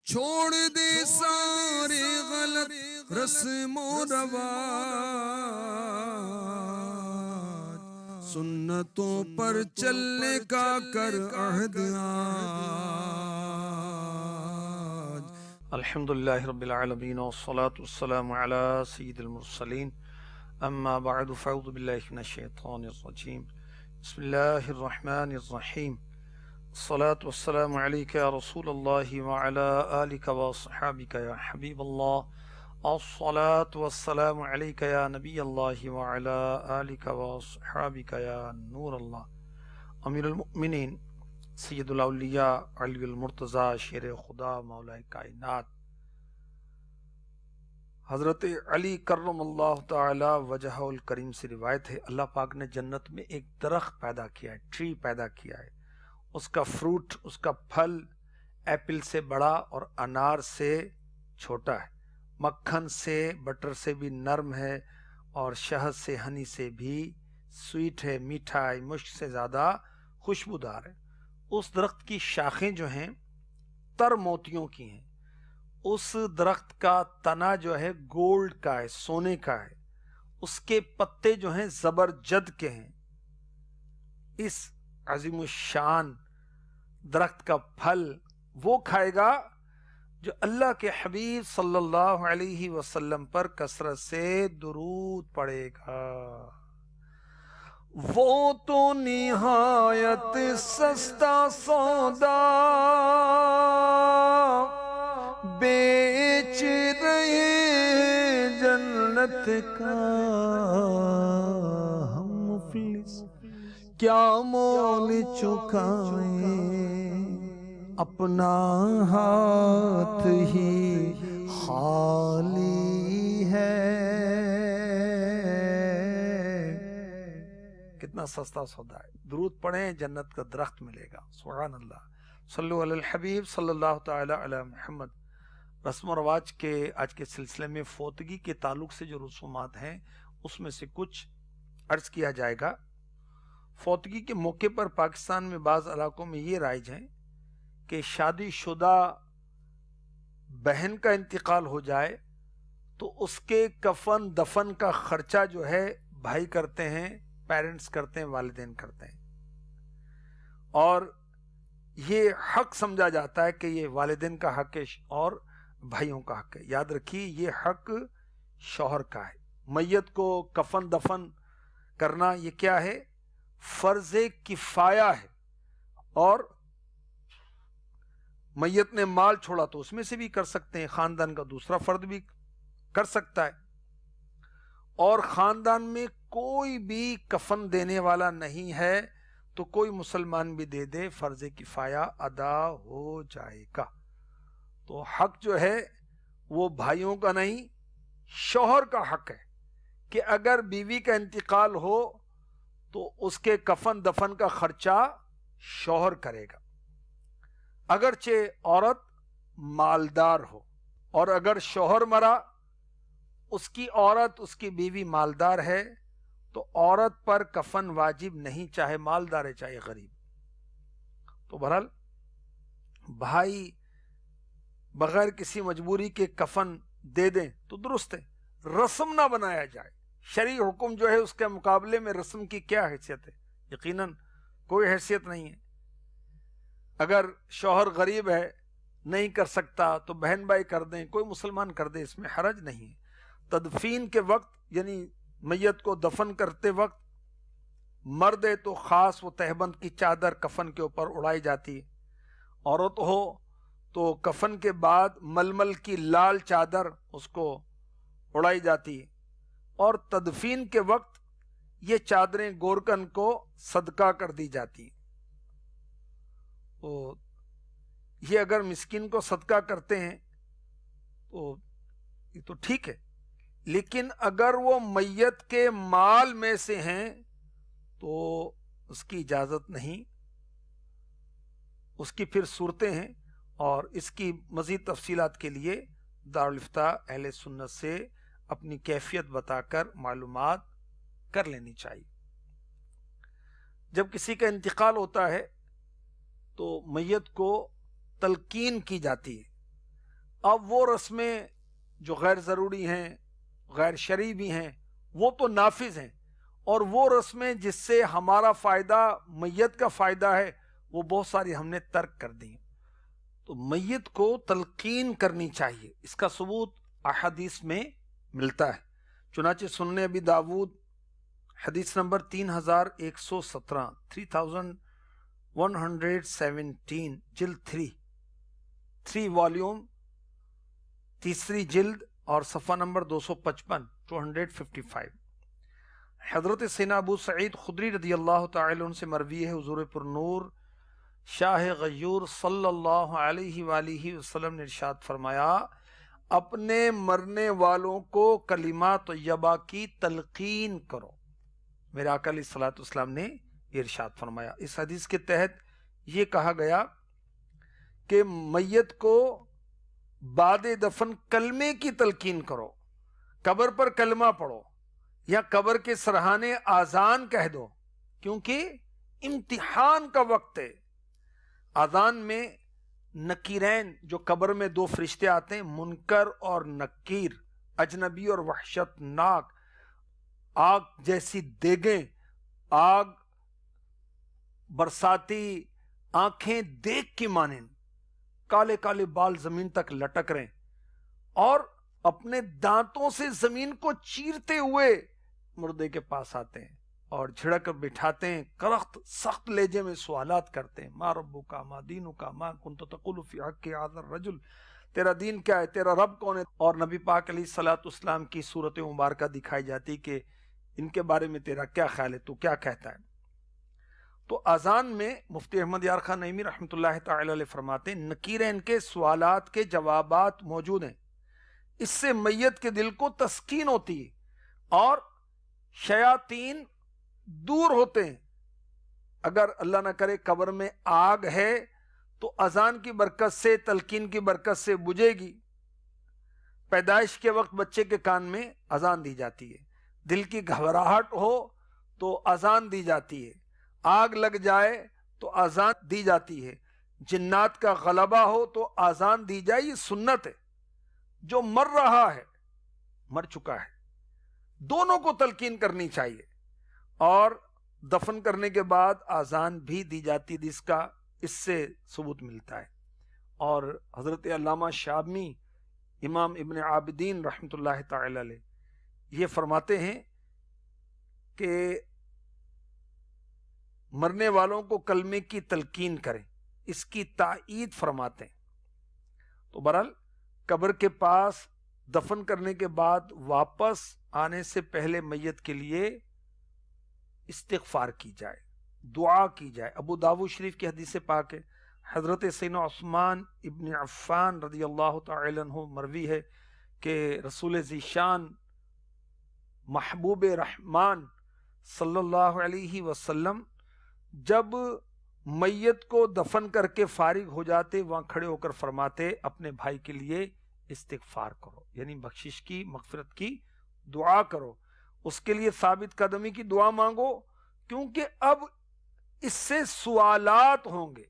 چھوڑ دے سارے غلط رسم و رواج، سنتوں پر چلنے کا کر عہد آج۔ الحمدللہ رب العالمین والصلاة والسلام علی سید المرسلین، اما بعد فاعوذ باللہ من الشیطان الرجیم، بسم اللہ الرحمن الرحیم، الصلاة والسلام علیک یا رسول اللہ وعلی آلک وصحابک یا حبیب اللہ، الصلاة والسلام علیک یا نبی اللہ وعلی آلک وصحابک یا نور اللہ۔ امیر المؤمنین سید الاولیاء علی المرتضیٰ شیر خدا مولا کائنات حضرت علی کرم اللہ تعالی وجہ الکریم سے روایت ہے، اللہ پاک نے جنت میں ایک درخت پیدا کیا ہے، ٹری پیدا کیا ہے، اس کا فروٹ، اس کا پھل ایپل سے بڑا اور انار سے چھوٹا ہے، مکھن سے بٹر سے بھی نرم ہے اور شہد سے ہنی سے بھی سویٹ ہے، میٹھا ہے، مشک سے زیادہ خوشبودار ہے۔ اس درخت کی شاخیں جو ہیں تر موتیوں کی ہیں، اس درخت کا تنا جو ہے گولڈ کا ہے، سونے کا ہے، اس کے پتے جو ہیں زبرجد کے ہیں۔ اس عظیم الشان درخت کا پھل وہ کھائے گا جو اللہ کے حبیب صلی اللہ علیہ وسلم پر کثرت سے درود پڑے گا۔ وہ تو نہایت سستا سودا بیچ رہے جنت کا، ہم مفلس کیا مول چکائیں، اپنا ہاتھ ہی خالی ہے۔ کتنا سستا سودا ہے، درود پڑھیں جنت کا درخت ملے گا۔ سبحان اللہ، صلو علی الحبیب صلی اللہ تعالی علی محمد۔ رسم و رواج کے آج کے سلسلے میں فوتگی کے تعلق سے جو رسومات ہیں اس میں سے کچھ عرض کیا جائے گا۔ فوتگی کے موقع پر پاکستان میں بعض علاقوں میں یہ رائج ہیں کہ شادی شدہ بہن کا انتقال ہو جائے تو اس کے کفن دفن کا خرچہ جو ہے بھائی کرتے ہیں، پیرنٹس کرتے ہیں، والدین کرتے ہیں، اور یہ حق سمجھا جاتا ہے کہ یہ والدین کا حق ہے اور بھائیوں کا حق ہے۔ یاد رکھیے یہ حق شوہر کا ہے۔ میت کو کفن دفن کرنا یہ کیا ہے؟ فرض کفایہ ہے، اور میت نے مال چھوڑا تو اس میں سے بھی کر سکتے ہیں، خاندان کا دوسرا فرد بھی کر سکتا ہے، اور خاندان میں کوئی بھی کفن دینے والا نہیں ہے تو کوئی مسلمان بھی دے دے، فرض کفایہ ادا ہو جائے گا۔ تو حق جو ہے وہ بھائیوں کا نہیں، شوہر کا حق ہے کہ اگر بیوی کا انتقال ہو تو اس کے کفن دفن کا خرچہ شوہر کرے گا، اگرچہ عورت مالدار ہو، اور اگر شوہر مرا اس کی عورت، اس کی بیوی مالدار ہے تو عورت پر کفن واجب نہیں، چاہے مالدار ہے چاہے غریب۔ تو بہرحال بھائی بغیر کسی مجبوری کے کفن دے دیں تو درست ہے، رسم نہ بنایا جائے۔ شرعی حکم جو ہے اس کے مقابلے میں رسم کی کیا حیثیت ہے؟ یقیناً کوئی حیثیت نہیں ہے۔ اگر شوہر غریب ہے، نہیں کر سکتا تو بہن بھائی کر دیں، کوئی مسلمان کر دے، اس میں حرج نہیں ہے۔ تدفین کے وقت یعنی میت کو دفن کرتے وقت مرد ہے تو خاص وہ تہبند کی چادر کفن کے اوپر اڑائی جاتی ہے، عورت ہو تو کفن کے بعد ململ کی لال چادر اس کو اڑائی جاتی ہے، اور تدفین کے وقت یہ چادریں گورکن کو صدقہ کر دی جاتی ہیں۔ تو یہ اگر مسکین کو صدقہ کرتے ہیں تو یہ تو ٹھیک ہے، لیکن اگر وہ میت کے مال میں سے ہیں تو اس کی اجازت نہیں، اس کی پھر صورتیں ہیں، اور اس کی مزید تفصیلات کے لیے دارالفتاء اہل سنت سے اپنی کیفیت بتا کر معلومات کر لینی چاہیے۔ جب کسی کا انتقال ہوتا ہے تو میت کو تلقین کی جاتی ہے، اب وہ رسمیں جو غیر ضروری ہیں، غیر شرعی بھی ہیں، وہ تو نافذ ہیں، اور وہ رسمیں جس سے ہمارا فائدہ، میت کا فائدہ ہے، وہ بہت ساری ہم نے ترک کر دی۔ تو میت کو تلقین کرنی چاہیے، اس کا ثبوت احادیث میں ملتا ہے۔ چنانچہ سنن ابی داود حدیث نمبر 3117، 3117، جلد 3 والیوم، تیسری جلد، اور صفحہ نمبر 255، 255۔ حضرت سیدنا ابو سعید خدری رضی اللہ تعالی عنہ سے مروی ہے، حضور پر نور شاہ غیور صلی اللہ علیہ وآلہ وسلم نے ارشاد فرمایا، اپنے مرنے والوں کو کلمہ طیبہ کی تلقین کرو۔ میرے آقا علیہ الصلوۃ والسلام نے ارشاد فرمایا۔ اس حدیث کے تحت یہ کہا گیا کہ میت کو بعد دفن کلمے کی تلقین کرو، قبر پر کلمہ پڑھو، یا قبر کے سرحانے آذان کہہ دو، کیونکہ امتحان کا وقت ہے۔ آذان میں نکیرین، جو قبر میں 2 فرشتے آتے ہیں، منکر اور نکیر، اجنبی اور وحشت ناک، آگ جیسی دیگیں، آگ برساتی آنکھیں دیکھ کی مانند، کالے کالے بال زمین تک لٹک رہے، اور اپنے دانتوں سے زمین کو چیرتے ہوئے مردے کے پاس آتے ہیں اور جھڑک بٹھاتے ہیں، کرخت سخت لہجے میں سوالات کرتے ہیں، ما ربک ما دینک ما کنت تقول فی حق ھذا الرجل، تیرا دین کیا ہے، تیرا رب کون ہے؟ اور نبی پاک علیہ الصلوۃ والسلام کی صورت مبارکہ دکھائی جاتی کہ ان کے بارے میں تیرا کیا خیال ہے، تو کیا کہتا ہے۔ تو اذان میں مفتی احمد یار خان نعیمی رحمۃ اللہ تعالی علیہ فرماتے ہیں، نکیرین کے سوالات کے جوابات موجود ہیں، اس سے میت کے دل کو تسکین ہوتی ہے اور شیاطین دور ہوتے ہیں۔ اگر اللہ نہ کرے قبر میں آگ ہے تو اذان کی برکت سے، تلقین کی برکت سے بجھے گی۔ پیدائش کے وقت بچے کے کان میں اذان دی جاتی ہے، دل کی گھبراہٹ ہو تو اذان دی جاتی ہے، آگ لگ جائے تو اذان دی جاتی ہے، جنات کا غلبہ ہو تو اذان دی جائے، یہ سنت ہے۔ جو مر رہا ہے، مر چکا ہے، دونوں کو تلقین کرنی چاہیے، اور دفن کرنے کے بعد اذان بھی دی جاتی ہے، جس کا اس سے ثبوت ملتا ہے۔ اور حضرت علامہ شامی امام ابن عابدین رحمۃ اللہ تعالی علیہ یہ فرماتے ہیں کہ مرنے والوں کو کلمے کی تلقین کریں، اس کی تائید فرماتے ہیں۔ تو بہرحال قبر کے پاس دفن کرنے کے بعد واپس آنے سے پہلے میت کے لیے استغفار کی جائے، دعا کی جائے۔ ابو داؤد شریف کی حدیث پاک ہے، حضرت سیدنا عثمان ابن عفان رضی اللہ تعالی عنہ مروی ہے کہ رسول ذیشان محبوب رحمان صلی اللہ علیہ وسلم جب میت کو دفن کر کے فارغ ہو جاتے، وہاں کھڑے ہو کر فرماتے، اپنے بھائی کے لیے استغفار کرو، یعنی بخشش کی، مغفرت کی دعا کرو، اس کے لیے ثابت قدمی کی دعا مانگو، کیونکہ اب اس سے سوالات ہوں گے۔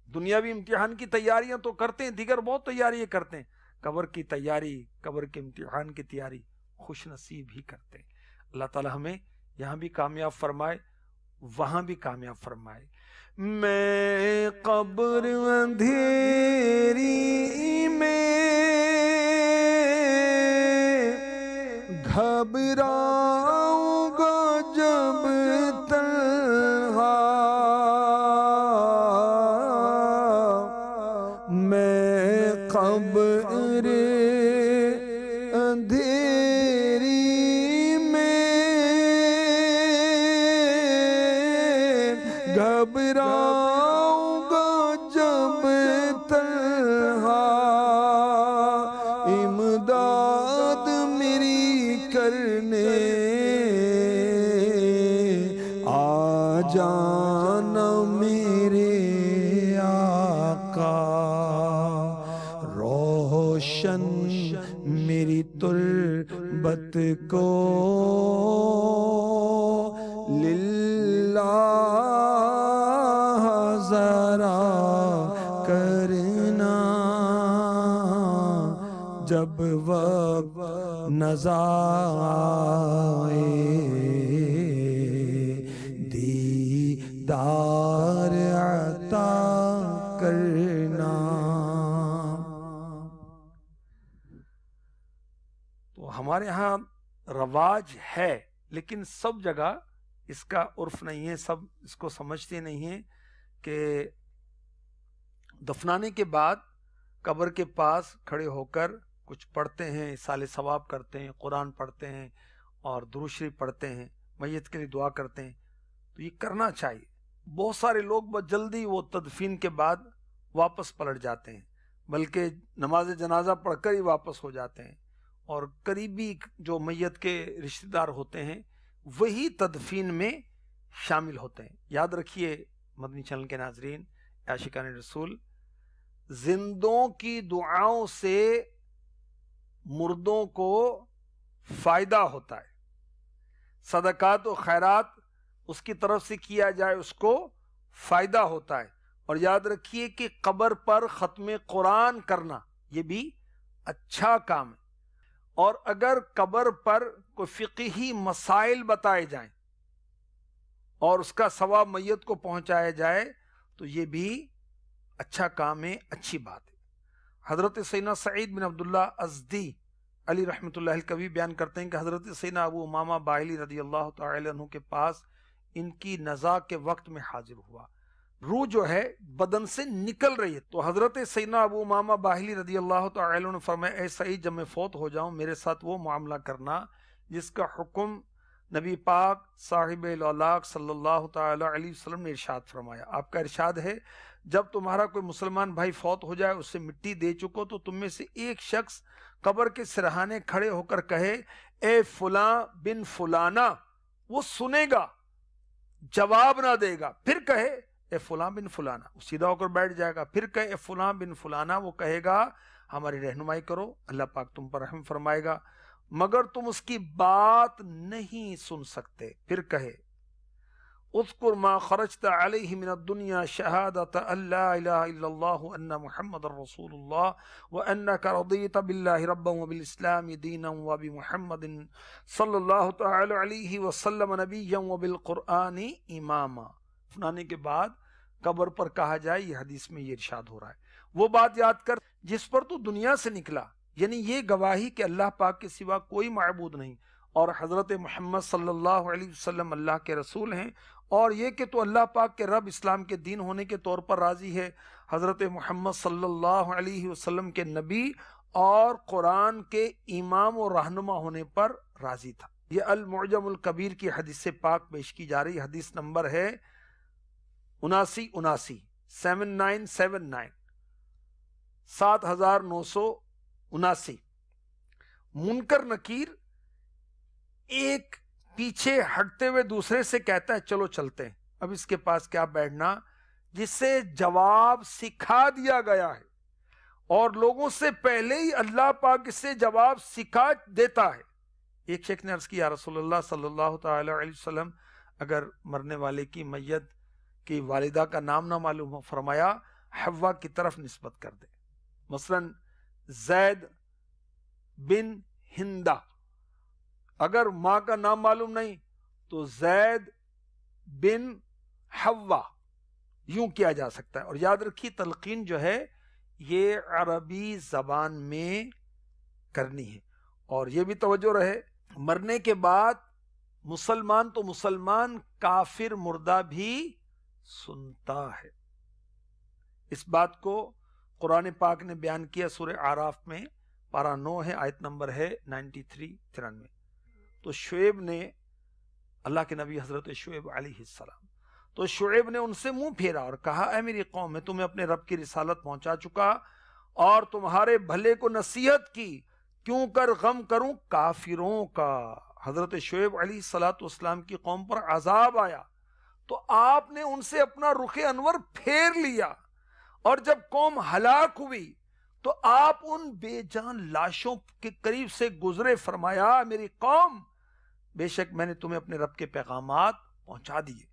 دنیاوی امتحان کی تیاریاں تو کرتے ہیں، دیگر بہت تیاریاں کرتے ہیں، قبر کی تیاری، قبر کے امتحان کی تیاری خوش نصیب ہی کرتے ہیں۔ اللہ تعالی ہمیں یہاں بھی کامیاب فرمائے، وہاں بھی کامیاب فرمائے۔ میں قبر اندھیری میں گھبراؤں گا جب تنہا، میں قبر اندھیری میں گھبراؤں گا جب تنہا، امداد میری کرنے آ جانا میرے آقا، روشن میری تربت کو للہ ذرا کرنا۔ جب وقت نظر آئے دیدار عطا کرنا۔ تو ہمارے ہاں رواج ہے لیکن سب جگہ اس کا عرف نہیں ہے، سب اس کو سمجھتے نہیں ہیں کہ دفنانے کے بعد قبر کے پاس کھڑے ہو کر کچھ پڑھتے ہیں، اصالہ ثواب کرتے ہیں، قرآن پڑھتے ہیں اور درود شریف پڑھتے ہیں، میت کے لیے دعا کرتے ہیں۔ تو یہ کرنا چاہیے۔ بہت سارے لوگ بہت جلدی وہ تدفین کے بعد واپس پلٹ جاتے ہیں، بلکہ نماز جنازہ پڑھ کر ہی واپس ہو جاتے ہیں، اور قریبی جو میت کے رشتہ دار ہوتے ہیں وہی تدفین میں شامل ہوتے ہیں۔ یاد رکھیے مدنی چینل کے ناظرین، عاشقان رسول، زندوں کی دعاؤں سے مردوں کو فائدہ ہوتا ہے، صدقات و خیرات اس کی طرف سے کیا جائے اس کو فائدہ ہوتا ہے۔ اور یاد رکھیے کہ قبر پر ختم قرآن کرنا یہ بھی اچھا کام ہے، اور اگر قبر پر کوئی فقہی مسائل بتائے جائیں اور اس کا ثواب میت کو پہنچایا جائے تو یہ بھی اچھا کام ہے، اچھی بات ہے۔ حضرت سیدنا سعید بن عبداللہ ازدی علی رحمۃ اللہ الکوی بیان کرتے ہیں کہ حضرت سیدنا ابو امامہ باہلی رضی اللہ تعالی عنہ کے پاس ان کی نزا کے وقت میں حاضر ہوا، روح جو ہے بدن سے نکل رہی ہے، تو حضرت سیدنا ابو امامہ باہلی رضی اللہ تعالی عنہ نے فرمایا، اے سعید جب میں فوت ہو جاؤں میرے ساتھ وہ معاملہ کرنا جس کا حکم نبی پاک صاحب الاولاق صلی اللہ تعالی علیہ وسلم نے ارشاد فرمایا۔ آپ کا ارشاد ہے جب تمہارا کوئی مسلمان بھائی فوت ہو جائے، اسے مٹی دے چکو، تو تم میں سے ایک شخص قبر کے سرہانے کھڑے ہو کر کہے، اے فلاں بن فلانا، وہ سنے گا جواب نہ دے گا، پھر کہے اے فلاں بن فلانا، وہ سیدھا ہو کر بیٹھ جائے گا، پھر کہے اے فلاں بن فلانا، وہ کہے گا ہماری رہنمائی کرو، اللہ پاک تم پر رحم فرمائے گا، مگر تم اس کی بات نہیں سن سکتے، پھر کہے اذکر ما خرجت علیہ من الدنیا شہادت ان لا الہ الا اللہ ان محمد رسول اللہ وانک رضیت باللہ ربا وبالاسلام دینا وبمحمد صلی اللہ تعالی علیہ وسلم نبیا وبالقرآن اماما۔ دفنانے کے بعد قبر پر کہا جائے، یہ حدیث میں یہ ارشاد ہو رہا ہے، وہ بات یاد کر جس پر تو دنیا سے نکلا، یعنی یہ گواہی کہ اللہ پاک کے سوا کوئی معبود نہیں اور حضرت محمد صلی اللہ علیہ وسلم اللہ کے رسول ہیں، اور یہ کہ تو اللہ پاک کے رب اسلام کے دین ہونے کے طور پر راضی ہے، حضرت محمد صلی اللہ علیہ وسلم کے نبی اور قرآن کے امام و رہنما ہونے پر راضی تھا۔ یہ المعجم الکبیر کی حدیث پاک پیش کی جا رہی، حدیث نمبر ہے 7979 7979 7979۔ منکر نکیر ایک پیچھے ہٹتے ہوئے دوسرے سے کہتا ہے چلو چلتے ہیں، اب اس کے پاس کیا بیٹھنا، جسے جواب سکھا دیا گیا ہے اور لوگوں سے پہلے ہی اللہ پاک اسے جواب سکھا دیتا ہے۔ ایک شیخ نے عرض کی، یا رسول اللہ صلی اللہ تعالی علیہ وسلم، اگر مرنے والے کی میت کی والدہ کا نام نہ معلوم ہو، فرمایا حوا کی طرف نسبت کر دے، مثلا زید بن ہندہ، اگر ماں کا نام معلوم نہیں تو زید بن حوا یوں کیا جا سکتا ہے۔ اور یاد رکھیے تلقین جو ہے یہ عربی زبان میں کرنی ہے، اور یہ بھی توجہ رہے مرنے کے بعد مسلمان تو مسلمان، کافر مردہ بھی سنتا ہے۔ اس بات کو قرآن پاک نے بیان کیا سورہ اعراف میں، پارہ 9 ہے، آیت نمبر ہے 93-93۔ تو شعیب نے، اللہ کے نبی حضرت شعیب علیہ السلام، تو شعیب نے ان سے منہ پھیرا اور کہا، اے میری قوم، میں تمہیں اپنے رب کی رسالت پہنچا چکا اور تمہارے بھلے کو نصیحت کی، کیوں کر غم کروں کافروں کا۔ حضرت شعیب علیہ السلام کی قوم پر عذاب آیا تو آپ نے ان سے اپنا رخ انور پھیر لیا، اور جب قوم ہلاک ہوئی تو آپ ان بے جان لاشوں کے قریب سے گزرے، فرمایا میری قوم، بے شک میں نے تمہیں اپنے رب کے پیغامات پہنچا دیے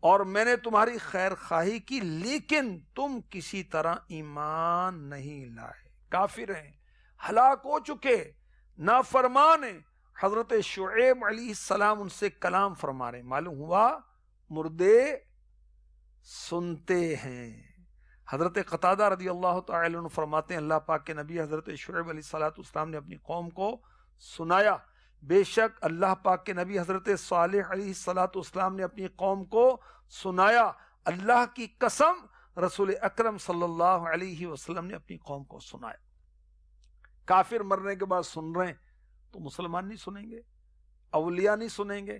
اور میں نے تمہاری خیر خواہی کی، لیکن تم کسی طرح ایمان نہیں لائے، کافر ہیں، ہلاک ہو چکے نافرمان ہیں. حضرت شعیب علیہ السلام ان سے کلام فرما رہے ہیں. معلوم ہوا مردے سنتے ہیں. حضرت قتادہ رضی اللہ تعالی عنہ فرماتے ہیں اللہ پاک کے نبی حضرت شعیب علیہ السلام نے اپنی قوم کو سنایا. بے شک اللہ پاک کے نبی حضرت صالح علیہ السلام نے اپنی قوم کو سنایا. اللہ کی قسم رسول اکرم صلی اللہ علیہ وسلم نے اپنی قوم کو سنایا. کافر مرنے کے بعد سن رہے ہیں تو مسلمان نہیں سنیں گے, اولیاء نہیں سنیں گے,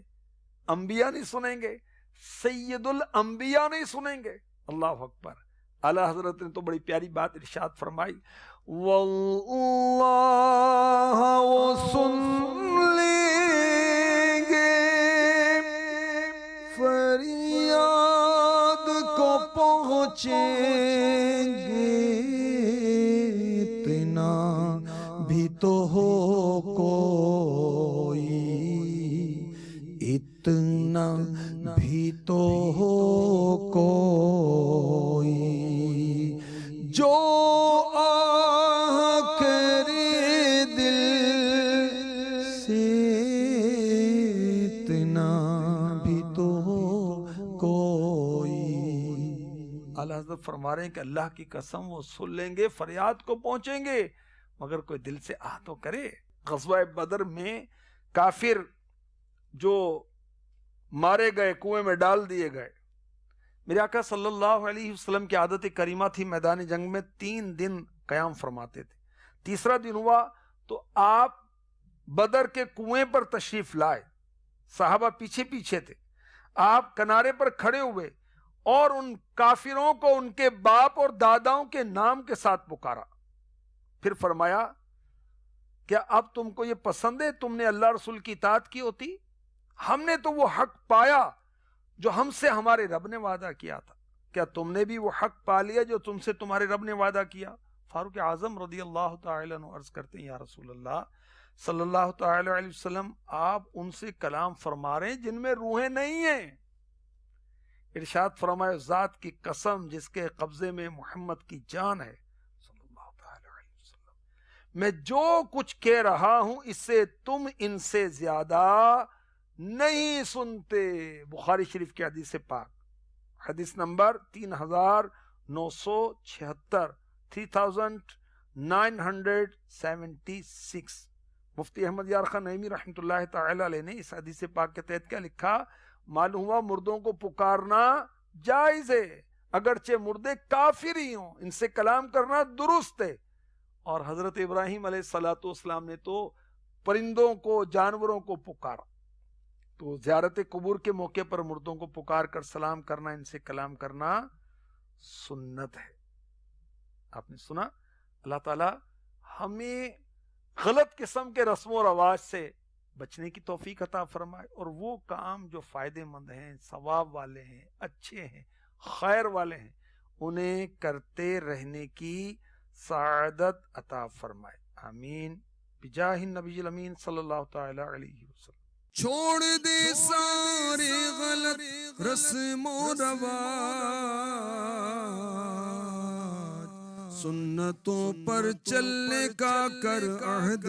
انبیاء نہیں سنیں گے, سید الانبیاء نہیں سنیں گے. اللہ اکبر. اعلی حضرت نے تو بڑی پیاری بات ارشاد فرمائی, واللہ وہ سن لیں گے فریاد کو پہنچیں گے, اتنا بھی تو ہو کوئی, اتنا بھی تو ہو کوئی, جو آہ کرے دل سے, اتنا بھی تو ہو کوئی. اعلیٰ حضرت فرما رہے ہیں کہ اللہ کی قسم وہ سن لیں گے, فریاد کو پہنچیں گے, مگر کوئی دل سے آہ تو کرے. غزوہ بدر میں کافر جو مارے گئے, کنویں میں ڈال دیے گئے, میرے آقا صلی اللہ علیہ وسلم کی عادت کریمہ تھی میدان جنگ میں 3 دن قیام فرماتے تھے. تیسرا دن ہوا تو آپ بدر کے کنویں پر تشریف لائے, صحابہ پیچھے پیچھے تھے, آپ کنارے پر کھڑے ہوئے اور ان کافروں کو ان کے باپ اور داداؤں کے نام کے ساتھ پکارا. پھر فرمایا کیا اب تم کو یہ پسند ہے تم نے اللہ رسول کی اطاعت کی ہوتی؟ ہم نے تو وہ حق پایا جو ہم سے ہمارے رب نے وعدہ کیا تھا, کیا تم نے بھی وہ حق پا لیا جو تم سے تمہارے رب نے وعدہ کیا؟ فاروق اعظم رضی اللہ تعالی عنہ عرض کرتے ہیں یا رسول اللہ صلی اللہ تعالی علیہ وسلم, آپ ان سے کلام فرما رہے ہیں جن میں روحیں نہیں ہیں. ارشاد فرمائے ذات کی قسم جس کے قبضے میں محمد کی جان ہے صلی اللہ تعالی علیہ وسلم, میں جو کچھ کہہ رہا ہوں اس سے تم ان سے زیادہ نہیں سنتے. بخاری شریف کی حدیث پاک, حدیث نمبر 3976, 3976. مفتی احمد یار خان نعیمی رحمۃ اللہ تعالی علیہ نے اس حدیث پاک کے تحت کیا لکھا, معلوم ہوا مردوں کو پکارنا جائز ہے اگرچہ مردے کافر ہی ہوں, ان سے کلام کرنا درست ہے. اور حضرت ابراہیم علیہ السلام نے تو پرندوں کو, جانوروں کو پکارا. تو زیارت قبور کے موقع پر مردوں کو پکار کر سلام کرنا, ان سے کلام کرنا سنت ہے. آپ نے سنا, اللہ تعالی ہمیں غلط قسم کے رسم و رواج سے بچنے کی توفیق عطا فرمائے, اور وہ کام جو فائدے مند ہیں, ثواب والے ہیں, اچھے ہیں, خیر والے ہیں, انہیں کرتے رہنے کی سعادت عطا فرمائے. آمین بجاہ النبی الامین صلی اللہ تعالی علیہ وسلم. چھوڑ دے سارے غلط رسم و رواج, سنتوں پر چلنے کا کر عہد.